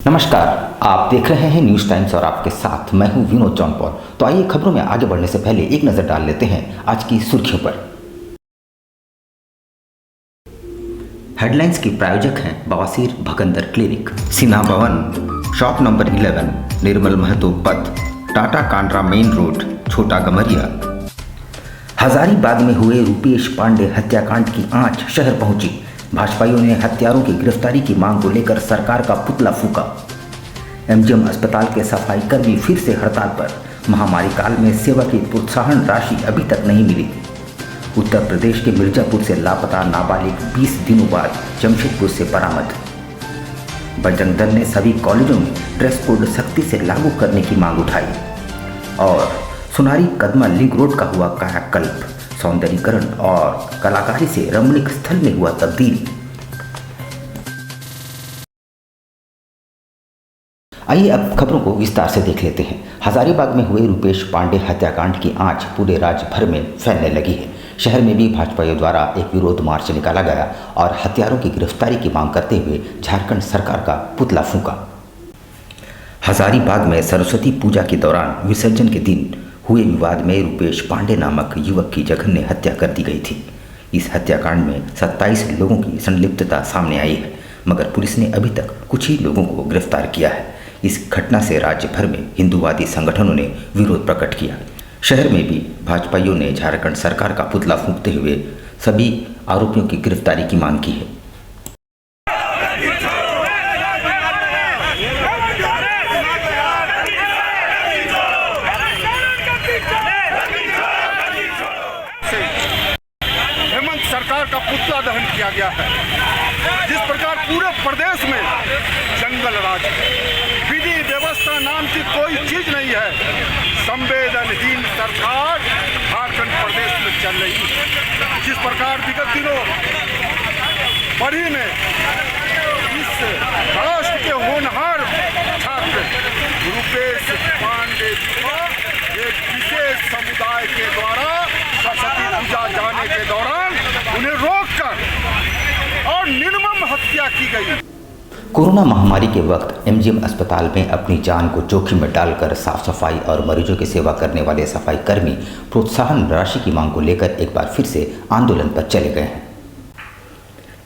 नमस्कार। आप देख रहे हैं न्यूज़ टाइम्स और आपके साथ मैं हूं विनोद जौनपुर। तो आइए खबरों में आगे बढ़ने से पहले एक नज़र डाल लेते हैं आज की सुर्खियों पर। हेडलाइंस के प्रायोजक हैं बवासीर भगंदर क्लिनिक, सिन्हा भवन, शॉप नंबर 11, निर्मल महतो पथ, टाटा कांड्रा मेन रोड, छोटा गमरिया। हजारीबाग में हुए रूपेश पांडे हत्याकांड की आंच शहर पहुंची। भाजपाइयों ने हत्यारों की गिरफ्तारी की मांग को लेकर सरकार का पुतला फूंका। एमजीएम अस्पताल के सफाई कर्मी फिर से हड़ताल पर। महामारी काल में सेवा की प्रोत्साहन राशि अभी तक नहीं मिली। उत्तर प्रदेश के मिर्जापुर से लापता नाबालिग 20 दिनों बाद जमशेदपुर से बरामद। बजरंग दल ने सभी कॉलेजों में ड्रेस कोड सख्ती से लागू करने की मांग उठाई। और सोनारी कदमा लिंक रोड का हुआ कायाकल्प, सौंदर्यीकरण और कलाकारी से रमणीक स्थल में हुआ तब्दील। आइए अब खबरों को विस्तार से देख लेते हैं। हजारीबाग में हुए रूपेश पांडे हत्याकांड की आंच पूरे राज्य भर में फैलने लगी है। शहर में भी भाजपाइयों द्वारा एक विरोध मार्च निकाला गया और हत्यारों की गिरफ्तारी की मांग करते हुए झारखंड सरकार का पुतला फूंका। हजारीबाग में सरस्वती पूजा के दौरान विसर्जन के दिन हुए विवाद में रूपेश पांडे नामक युवक की जघन्य हत्या कर दी गई थी। इस हत्याकांड में 27 लोगों की संलिप्तता सामने आई है, मगर पुलिस ने अभी तक कुछ ही लोगों को गिरफ्तार किया है। इस घटना से राज्य भर में हिंदूवादी संगठनों ने विरोध प्रकट किया। शहर में भी भाजपाइयों ने झारखंड सरकार का पुतला फूंकते हुए सभी आरोपियों की गिरफ्तारी की मांग की है। हेमंत सरकार का पुतला दहन किया गया है। जिस प्रकार पूरे प्रदेश में जंगल राज, विधि व्यवस्था नाम की कोई चीज नहीं है, संवेदनहीन सरकार झारखंड प्रदेश में चल रही है। जिस प्रकार विगत दिनों बड़ी में इस राष्ट्र के होनहार छात्र रूपेश पांडे को एक विशेष समुदाय के द्वारा सरस्वती पूजा जाने के दौरान उन्हें रोककर और निर्मम हत्या की गई। कोरोना महामारी के वक्त एमजीएम अस्पताल में अपनी जान को जोखिम में डालकर साफ सफाई और मरीजों की सेवा करने वाले सफाई कर्मी प्रोत्साहन राशि की मांग को लेकर एक बार फिर से आंदोलन पर चले गए हैं।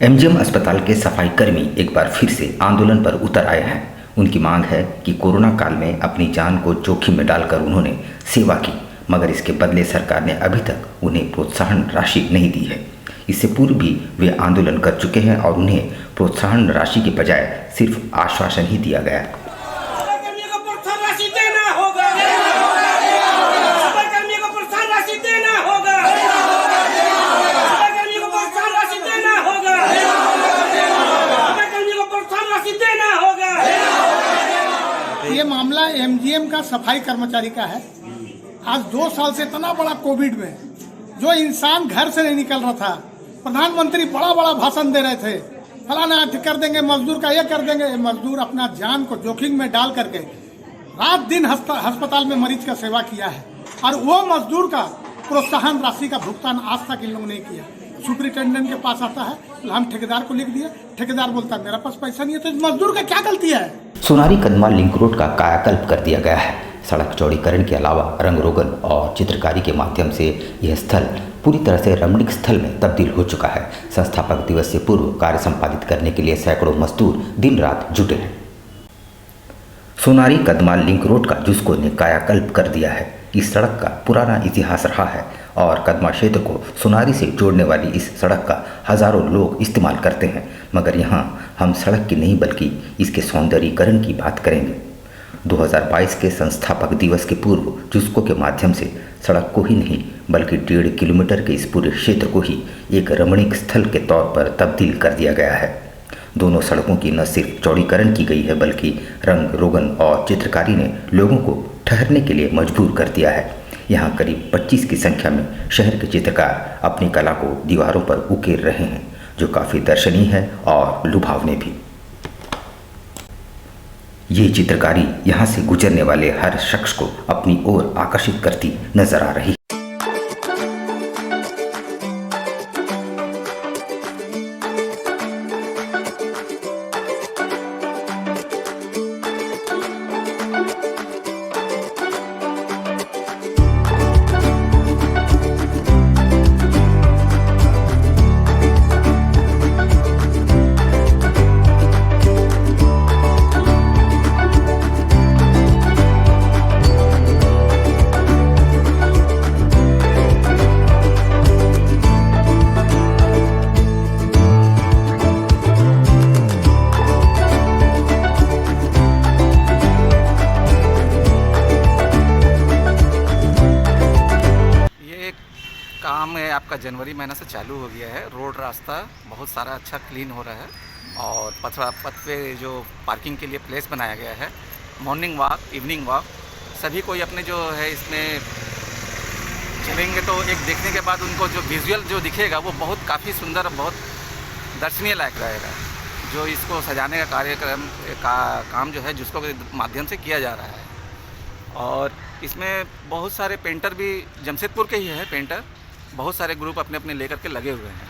एमजीएम अस्पताल के सफाई कर्मी एक बार फिर से आंदोलन पर उतर आए हैं। उनकी मांग है कि कोरोना काल में अपनी जान को जोखिम में डालकर उन्होंने सेवा की, मगर इसके बदले सरकार ने अभी तक उन्हें प्रोत्साहन राशि नहीं दी है। इससे पूर्व भी वे आंदोलन कर चुके हैं और उन्हें प्रोत्साहन राशि के बजाय सिर्फ आश्वासन ही दिया गया। ये मामला एमजीएम का सफाई कर्मचारी का है। आज 2 साल से इतना बड़ा कोविड में जो इंसान घर से नहीं निकल रहा था, प्रधानमंत्री बड़ा बड़ा भाषण दे रहे थे, फलाना कर देंगे मजदूर का, ये कर देंगे। मजदूर अपना जान को जोखिम में डाल करके रात दिन अस्पताल में मरीज का सेवा किया है और वो मजदूर का प्रोत्साहन राशि का भुगतान आज तक इन लोगों ने किया। सुपरिटेंडेंट के पास आता है, हम ठेकेदार को लिख दिए, ठेकेदार बोलता है मेरा पास पैसा नहीं है, तो मजदूर का क्या गलती है। सोनारी कदमा लिंक रोड का कायाकल्प कर दिया गया है। सड़क चौड़ीकरण के अलावा रंग रोगन और चित्रकारी के माध्यम से यह स्थल पूरी तरह से रमणीक स्थल में तब्दील हो चुका है। संस्थापक दिवस से पूर्व कार्य संपादित करने के लिए सैकड़ों मजदूर दिन रात जुटे हैं। सोनारी कदमा लिंक रोड का जुस्को ने कायाकल्प कर दिया है। इस सड़क का पुराना इतिहास रहा है और कदमा क्षेत्र को सोनारी से जोड़ने वाली इस सड़क का हजारों लोग इस्तेमाल करते हैं, मगर यहाँ हम सड़क की नहीं बल्कि इसके सौंदर्यीकरण की बात करेंगे। 2022 के संस्थापक दिवस के पूर्व जुस्को के माध्यम से सड़क को ही नहीं बल्कि 1.5 किलोमीटर के इस पूरे क्षेत्र को ही एक रमणीक स्थल के तौर पर तब्दील कर दिया गया है। दोनों सड़कों की न सिर्फ चौड़ीकरण की गई है बल्कि रंग रोगन और चित्रकारी ने लोगों को ठहरने के लिए मजबूर कर दिया है। यहाँ करीब 25 की संख्या में शहर के चित्रकार अपनी कला को दीवारों पर उकेर रहे हैं, जो काफ़ी दर्शनीय है और लुभावने भी। ये चित्रकारी यहाँ से गुजरने वाले हर शख्स को अपनी ओर आकर्षित करती नजर आ रही है। आपका जनवरी महीना से चालू हो गया है। रोड रास्ता बहुत सारा अच्छा क्लीन हो रहा है और पथ पे जो पार्किंग के लिए प्लेस बनाया गया है, मॉर्निंग वॉक, इवनिंग वॉक, सभी कोई अपने जो है इसमें चलेंगे तो एक देखने के बाद उनको जो विजुअल जो दिखेगा वो बहुत काफ़ी सुंदर, बहुत दर्शनीय लायक रहेगा। जो इसको सजाने का कार्यक्रम का काम जो है जिसको माध्यम से किया जा रहा है, और इसमें बहुत सारे पेंटर भी जमशेदपुर के ही है पेंटर, बहुत सारे ग्रुप अपने अपने लेकर के लगे हुए हैं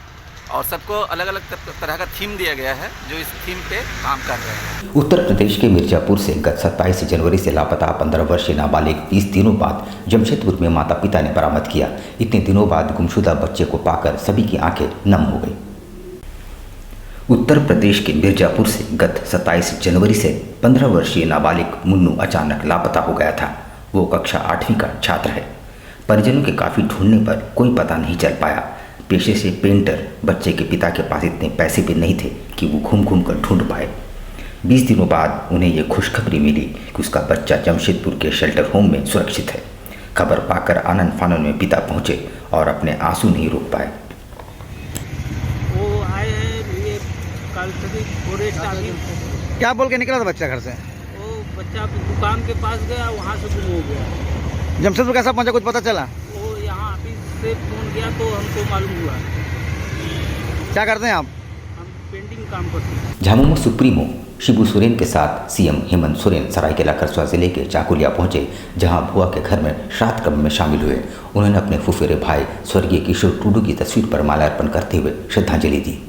और सबको अलग अलग तरह का थीम दिया गया है जो इस थीम पे काम कर रहे हैं। उत्तर प्रदेश के मिर्जापुर से गत 27 जनवरी से लापता 15 वर्षीय नाबालिग 20 दिनों बाद जमशेदपुर में माता पिता ने बरामद किया। इतने दिनों बाद गुमशुदा बच्चे को पाकर सभी की आंखें नम हो गई। उत्तर प्रदेश के मिर्जापुर से गत 27 जनवरी से 15 वर्षीय नाबालिग मुन्नू अचानक लापता हो गया था। वो कक्षा 8वीं का छात्र है। परिजनों के काफ़ी ढूंढने पर कोई पता नहीं चल पाया। पेशे से पेंटर, बच्चे के पिता के पास इतने पैसे भी नहीं थे कि वो घूम घूम कर ढूंढ पाए। 20 दिनों बाद उन्हें ये खुशखबरी मिली कि उसका बच्चा जमशेदपुर के शेल्टर होम में सुरक्षित है। खबर पाकर आनंद फानन में पिता पहुंचे और अपने आंसू नहीं रोक पाए। वो आए हैं ये कल पूरे क्या बोल के निकला था बच्चा घर से? वो बच्चा दुकान के पास गया, वहाँ से गुम हो गया। जमशेदपुर कैसा पहुंचा, कुछ पता चला? वो यहाँ ऑफिस से फोन गया तो हमको मालूम हुआ। क्या करते हैं आप? हम पेंटिंग काम करते हैं। झामुमो सुप्रीमो शिबू सोरेन के साथ सीएम हेमंत सोरेन सरायकेला खरसुआ जिले के चाकुलिया पहुंचे, जहां बुआ के घर में श्राद्ध कर्म में शामिल हुए। उन्होंने अपने फुफेरे भाई स्वर्गीय किशोर टूडू की तस्वीर पर माल्यार्पण करते हुए श्रद्धांजलि दी।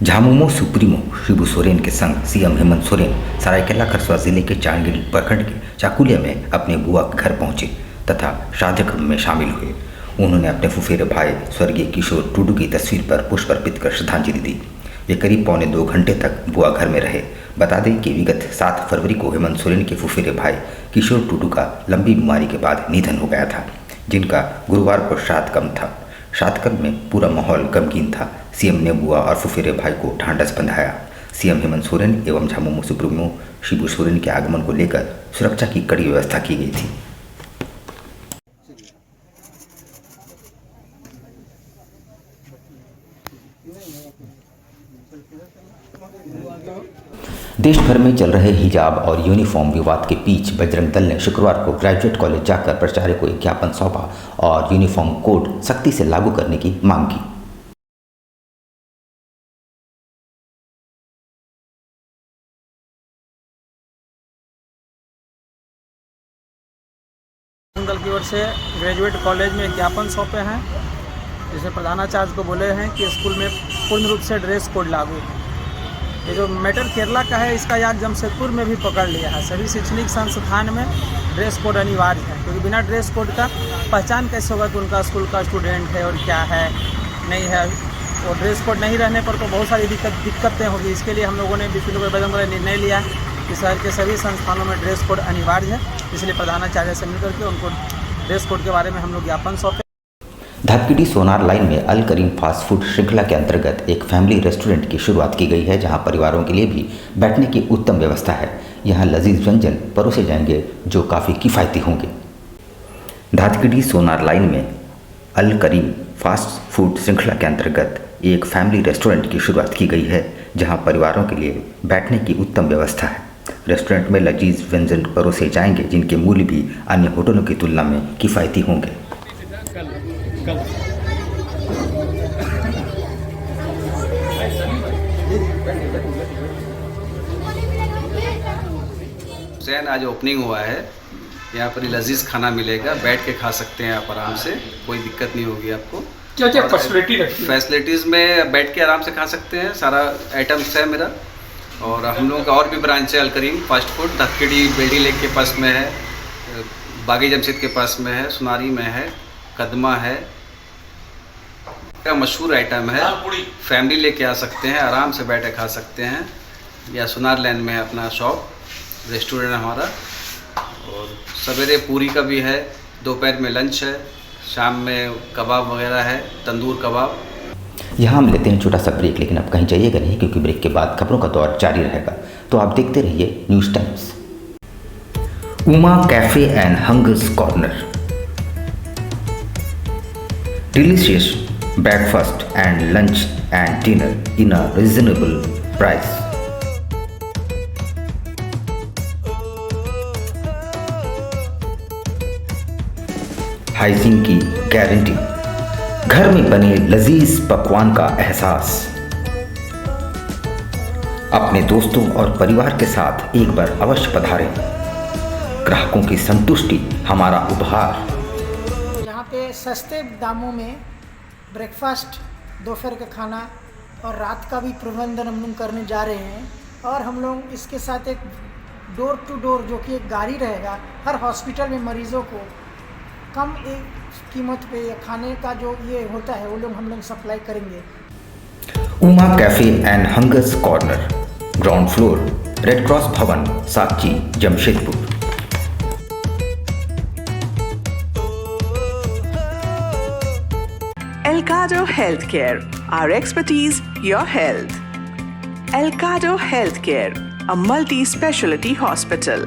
झामुमो सुप्रीमो शिबू सोरेन के संग सीएम हेमंत सोरेन सरायकेला खरसुआ जिले के चांदगिरी प्रखंड के चाकुलिया में अपने बुआ के घर पहुंचे तथा श्राद्ध कर्म में शामिल हुए। उन्होंने अपने फुफेरे भाई स्वर्गीय किशोर टूडू की तस्वीर पर पुष्प अर्पित कर श्रद्धांजलि दी। वे करीब पौने 2 घंटे तक बुआ घर में रहे। बता दें कि विगत 7 फरवरी को हेमंत सोरेन के फुफेरे भाई किशोर टूडू का लंबी बीमारी के बाद निधन हो गया था, जिनका गुरुवार को श्राद्ध कर्म था। श्राद्ध कर्म में पूरा माहौल गमगीन था। सीएम ने बुआ और फुफेरे भाई को ढांढस बंधाया। सीएम हेमंत सोरेन एवं झामुमो सुप्रीमो शिबू सोरेन के आगमन को लेकर सुरक्षा की कड़ी व्यवस्था की गई थी। देश भर में चल रहे हिजाब और यूनिफॉर्म विवाद के बीच बजरंग दल ने शुक्रवार को ग्रेजुएट कॉलेज जाकर प्राचार्य को एक ज्ञापन सौंपा और यूनिफॉर्म कोड सख्ती से लागू करने की मांग की। दल की ओर से ग्रेजुएट कॉलेज में ज्ञापन सौंपे हैं, जिसमें प्रधानाचार्य को बोले हैं कि स्कूल में पूर्ण रूप से ड्रेस कोड लागू। ये जो मैटर केरला का है, इसका याद जमशेदपुर में भी पकड़ लिया है। सभी शैक्षणिक संस्थान में ड्रेस कोड अनिवार्य है, क्योंकि बिना ड्रेस कोड का पहचान कैसे होगा कि उनका स्कूल का स्टूडेंट है और क्या है नहीं है। और ड्रेस कोड नहीं रहने पर तो बहुत सारी दिक्कतें होगी। इसके लिए हम लोगों ने विश्व निर्णय लिया कि शहर के सभी संस्थानों में ड्रेस कोड अनिवार्य है। इसलिए प्रधानाचार्य से मिलकर के उनको ड्रेस कोड के बारे में हम लोग ज्ञापन सौंपे। धापकिडी सोनार लाइन में अल करीम फास्ट फूड श्रृंखला के अंतर्गत एक फैमिली रेस्टोरेंट की शुरुआत की गई है, जहां परिवारों के लिए भी बैठने की उत्तम व्यवस्था है। यहां लजीज व्यंजन परोसे जाएंगे जो काफ़ी किफ़ायती होंगे। धापकिडी सोनार लाइन में अल करीम फास्ट फूड श्रृंखला के अंतर्गत एक फैमिली रेस्टोरेंट की शुरुआत की गई है, जहां परिवारों के लिए बैठने की उत्तम व्यवस्था है। रेस्टोरेंट में लजीज व्यंजन परोसे जाएंगे जिनके मूल्य भी अन्य होटलों की तुलना में किफ़ायती होंगे। आज ओपनिंग हुआ है। यहाँ पर लजीज खाना मिलेगा, बैठ के खा सकते हैं आप आराम से, कोई दिक्कत नहीं होगी आपको। क्या क्या फैसिलिटी रखी है? फैसिलिटीज़ में बैठ के आराम से खा सकते हैं, सारा आइटम्स है मेरा। और हम लोगों का और भी ब्रांच है, अल Karim fast food धापकिडी Beldih lake के पास में है, बागी जमशेद के पास में है, सुनारी में है, कदमा है। का मशहूर आइटम है, फैमिली लेके आ सकते हैं, आराम से बैठे खा सकते हैं। या सुनार लैंड में है अपना शॉप, रेस्टोरेंट हमारा। और सवेरे पूरी का भी है, दोपहर में लंच है, शाम में कबाब वगैरह है, तंदूर कबाब। यहाँ हम लेते हैं छोटा सा ब्रेक, लेकिन अब कहीं जाइएगा नहीं, क्योंकि ब्रेक के बाद खबरों का दौर जारी रहेगा। तो आप देखते रहिए news times. Uma cafe and hungers corner. delicious breakfast and lunch and dinner in a reasonable price. Hygiene की गारंटी, घर में बने लजीज पकवान का एहसास। अपने दोस्तों और परिवार के साथ एक बार अवश्य पधारें। ग्राहकों की संतुष्टि हमारा उपहार। यहाँ पे सस्ते दामों में ब्रेकफास्ट, दोपहर का खाना और रात का भी प्रबंधन हम लोग करने जा रहे हैं। और हम लोग इसके साथ एक डोर टू डोर जो कि एक गाड़ी रहेगा, हर हॉस्पिटल में मरीज़ों को कम एक कीमत पे या खाने का जो ये होता है वो लोग हम लोग सप्लाई करेंगे। Uma cafe and hungers corner, ground floor, red cross भवन, साची, Jamshedpur. Elcado Healthcare, our expertise, your health. Elcado Healthcare, a multi-specialty hospital.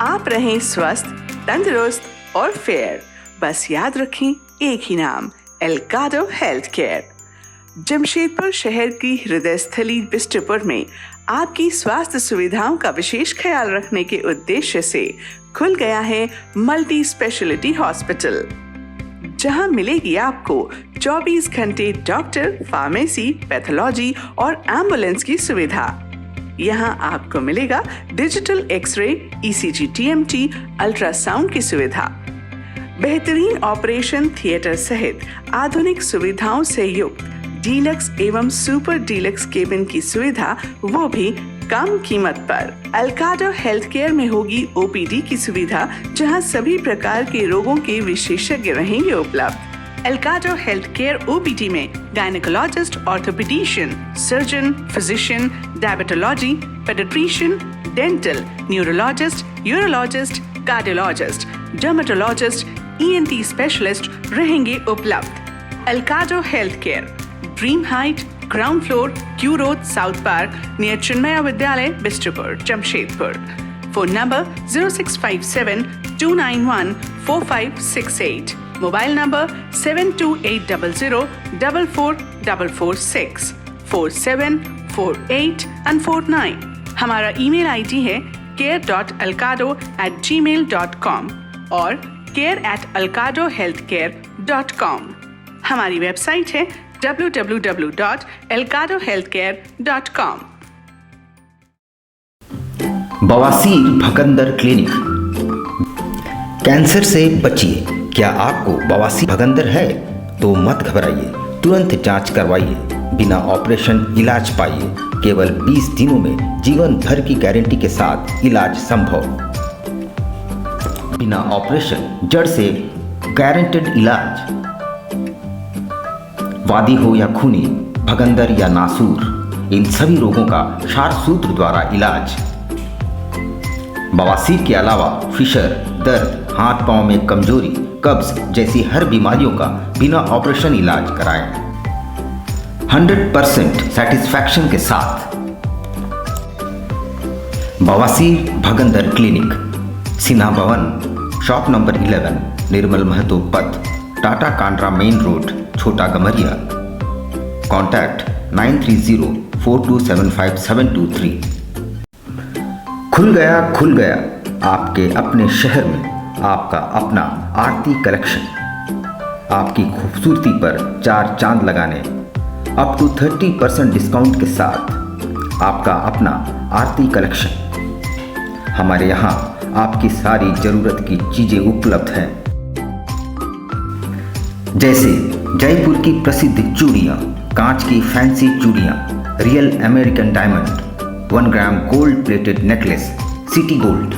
आप रहें स्वस्थ, तंदुरुस्त और फेयर। बस याद रखें एक ही नाम, Elcado Healthcare। जमशेदपुर शहर की हृदय स्थली बिष्टपुर में आपकी स्वास्थ्य सुविधाओं का विशेष ख्याल रखने के उद्देश्य से खुल गया है मल्टी स्पेशलिटी हॉस्पिटल, जहां मिलेगी आपको 24 घंटे डॉक्टर, फार्मेसी, पैथोलॉजी और एम्बुलेंस की सुविधा। यहां आपको मिलेगा digital x-ray, ECG, TMT, ultrasound की सुविधा, बेहतरीन ऑपरेशन थिएटर सहित आधुनिक सुविधाओं से युक्त डीलक्स एवं सुपर डीलक्स केबिन की सुविधा, वो भी कम कीमत पर। एल्काडो हेल्थ केयर में होगी OPD की सुविधा, जहां सभी प्रकार के रोगों के विशेषज्ञ रहेंगे उपलब्ध। एल्काडो हेल्थ केयर OPD में gynaecologist, orthopedician, surgeon, physician, diabetology, paediatrician, dental, neurologist, urologist, cardiologist, dermatologist, ENT specialist रहेंगे उपलब्ध। एल्काडो health care, dream height, ground floor, Q road, south park, near Chinmaya Vidyalaya, Bistupur, Jamshedpur. Phone number 0657 291 4568, mobile number 72800 44446 4748 and 49। हमारा email ID है care.elcado@gmail.com और care@elcadohealthcare.com। हमारी website है www.elcadohealthcare.com। बवासीर भगंदर clinic, cancer से बचिए। क्या आपको बवासीर भगंदर है तो मत घबराइए, तुरंत जांच करवाइए, बिना ऑपरेशन इलाज पाइए। केवल 20 दिनों में जीवन भर की गारंटी के साथ इलाज संभव। बिना ऑपरेशन, जड़ से गारंटेड इलाज। वादी हो या खूनी, भगंदर या नासूर, इन सभी रोगों का क्षार सूत्र द्वारा इलाज। बवासीर के अलावा फिशर, दर्द, हाथ पांव में कमजोरी, कब्ज जैसी हर बीमारियों का बिना ऑपरेशन इलाज कराएं 100% सेटिस्फैक्शन के साथ। बवासीर भगंदर क्लिनिक, सिन्हा भवन, शॉप नंबर 11, निर्मल महतो पथ, टाटा कांड्रा मेन रोड, छोटा गमरिया। कॉन्टैक्ट 9304275723। खुल गया आपके अपने शहर में आपका अपना आरती कलेक्शन। आपकी खूबसूरती पर 4 चांद लगाने, अप टू 30% डिस्काउंट के साथ आपका अपना आरती कलेक्शन। हमारे यहाँ आपकी सारी जरूरत की चीजें उपलब्ध हैं, जैसे जयपुर की प्रसिद्ध चूड़ियाँ, कांच की फैंसी चूड़ियाँ, real American diamond, 1 gram gold plated necklace, city gold.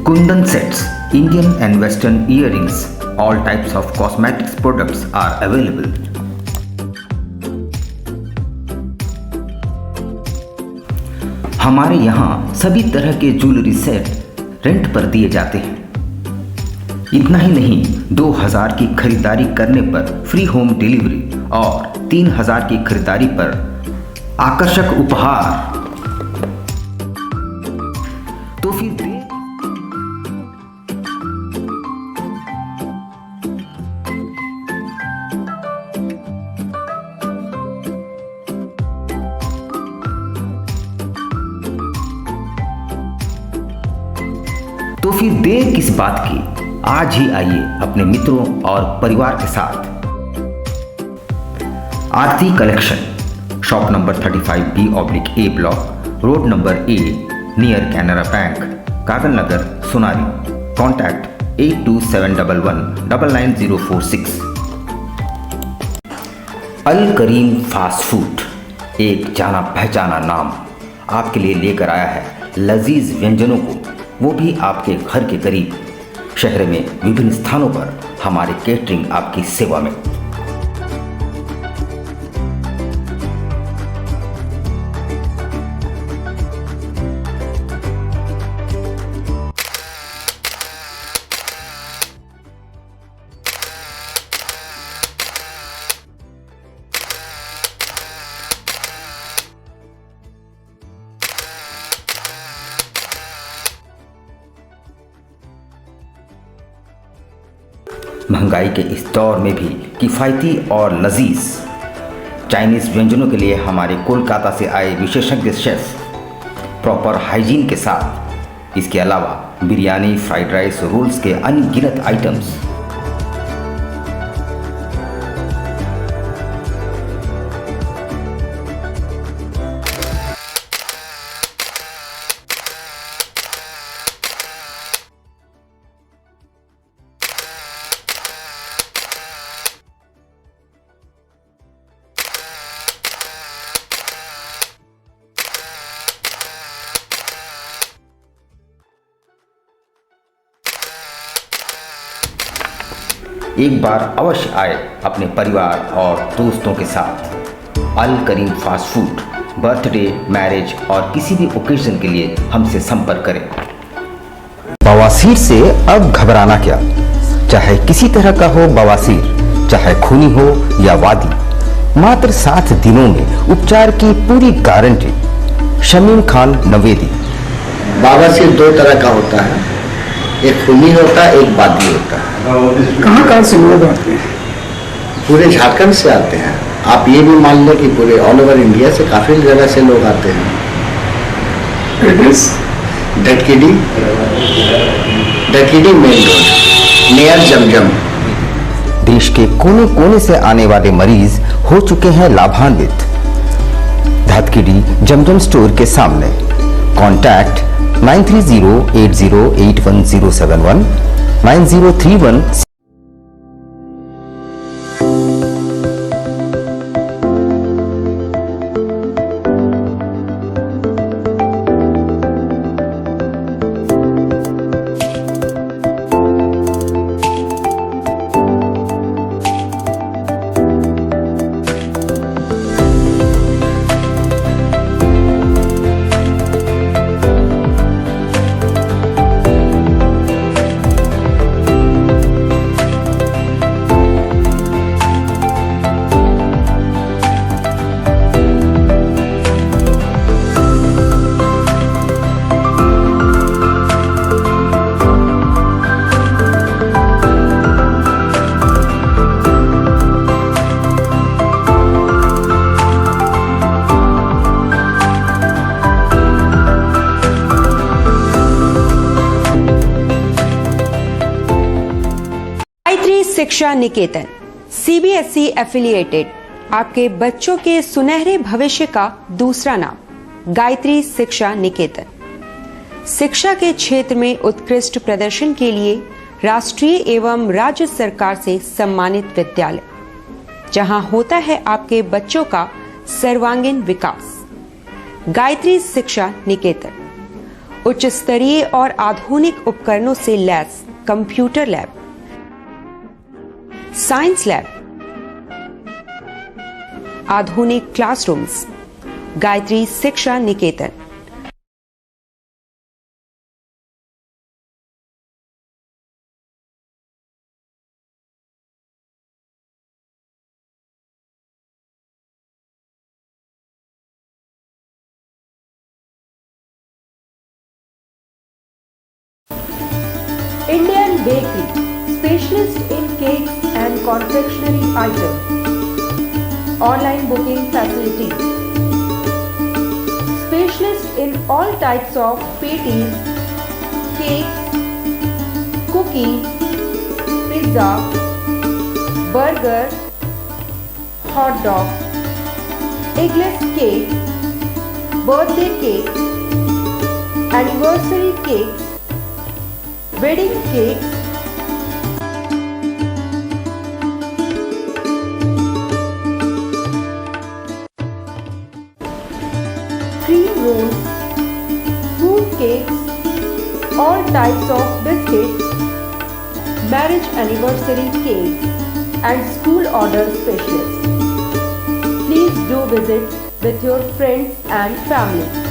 Kundan sets, Indian and Western earrings, all types of cosmetics products are available. हमारे यहाँ सभी तरह के ज्वेलरी सेट रेंट पर दिए जाते हैं। इतना ही नहीं, 2000 की खरीदारी करने पर फ्री होम डिलीवरी और 3000 की खरीदारी पर आकर्षक उपहार। तो फिर देर किस बात की, आज ही आइए अपने मित्रों और परिवार के साथ Aarti collection, shop number 35B/A block, road number A, near Canara bank, Kagal Nagar, Sonari. Contact 8271199046। Al Karim fast food एक जाना पहचाना नाम आपके लिए लेकर आया है लजीज व्यंजनों को, वो भी आपके घर के करीब। शहर में विभिन्न स्थानों पर हमारे केटरिंग आपकी सेवा में। महंगाई के इस दौर में भी किफ़ायती और लजीज चाइनीज़ व्यंजनों के लिए हमारे कोलकाता से आए विशेषज्ञ शेफ प्रॉपर हाइजीन के साथ, इसके अलावा बिरयानी, फ्राइड राइस, रोल्स के अनगिनत आइटम्स। एक बार अवश्य आए अपने परिवार और दोस्तों के साथ। अल Karim fast food, birthday, marriage और किसी भी ओकेजन के लिए हमसे संपर्क करें। बवासीर से अब घबराना क्या, चाहे किसी तरह का हो बवासीर, चाहे खूनी हो या वादी, मात्र 7 दिनों में उपचार की पूरी गारंटी। शमीम खान नवेदी। बवासीर 2 तरह का होता है, एक खूनी होता है, एक वादी होता है। कहाँ से लोग आते हैं? पूरे झारखंड से आते हैं। आप ये भी मान लें कि पूरे ऑल ओवर इंडिया से काफी जगह से लोग आते हैं। डटकीडी मेन रोड, नियर जमजम। देश के कोने कोने से आने वाले मरीज हो चुके हैं लाभान्वित। धतकीडी जमजम स्टोर के सामने। कॉन्टैक्ट 9308081071 9031। शिक्षा निकेतन CBSE एफिलिएटेड आपके बच्चों के सुनहरे भविष्य का दूसरा नाम। गायत्री शिक्षा निकेतन शिक्षा के क्षेत्र में उत्कृष्ट प्रदर्शन के लिए राष्ट्रीय एवं राज्य सरकार से सम्मानित विद्यालय, जहां होता है आपके बच्चों का सर्वांगीण विकास। गायत्री शिक्षा निकेतन उच्च स्तरीय और आधुनिक उपकरणों से lace computer lab, science lab, आधुनिक क्लासरूम्स। गायत्री शिक्षा निकेतन Indian Bakery, specialist in cakes and confectionery items. Online booking facilities. Specialist in all types of patties, cakes, cookies, pizza, burger, hot dog, eggless cake, birthday cake, anniversary cakes, wedding cakes, cream rolls, fruit cakes, all types of biscuits, marriage anniversary cakes, and school order specialists. Please do visit with your friends and family.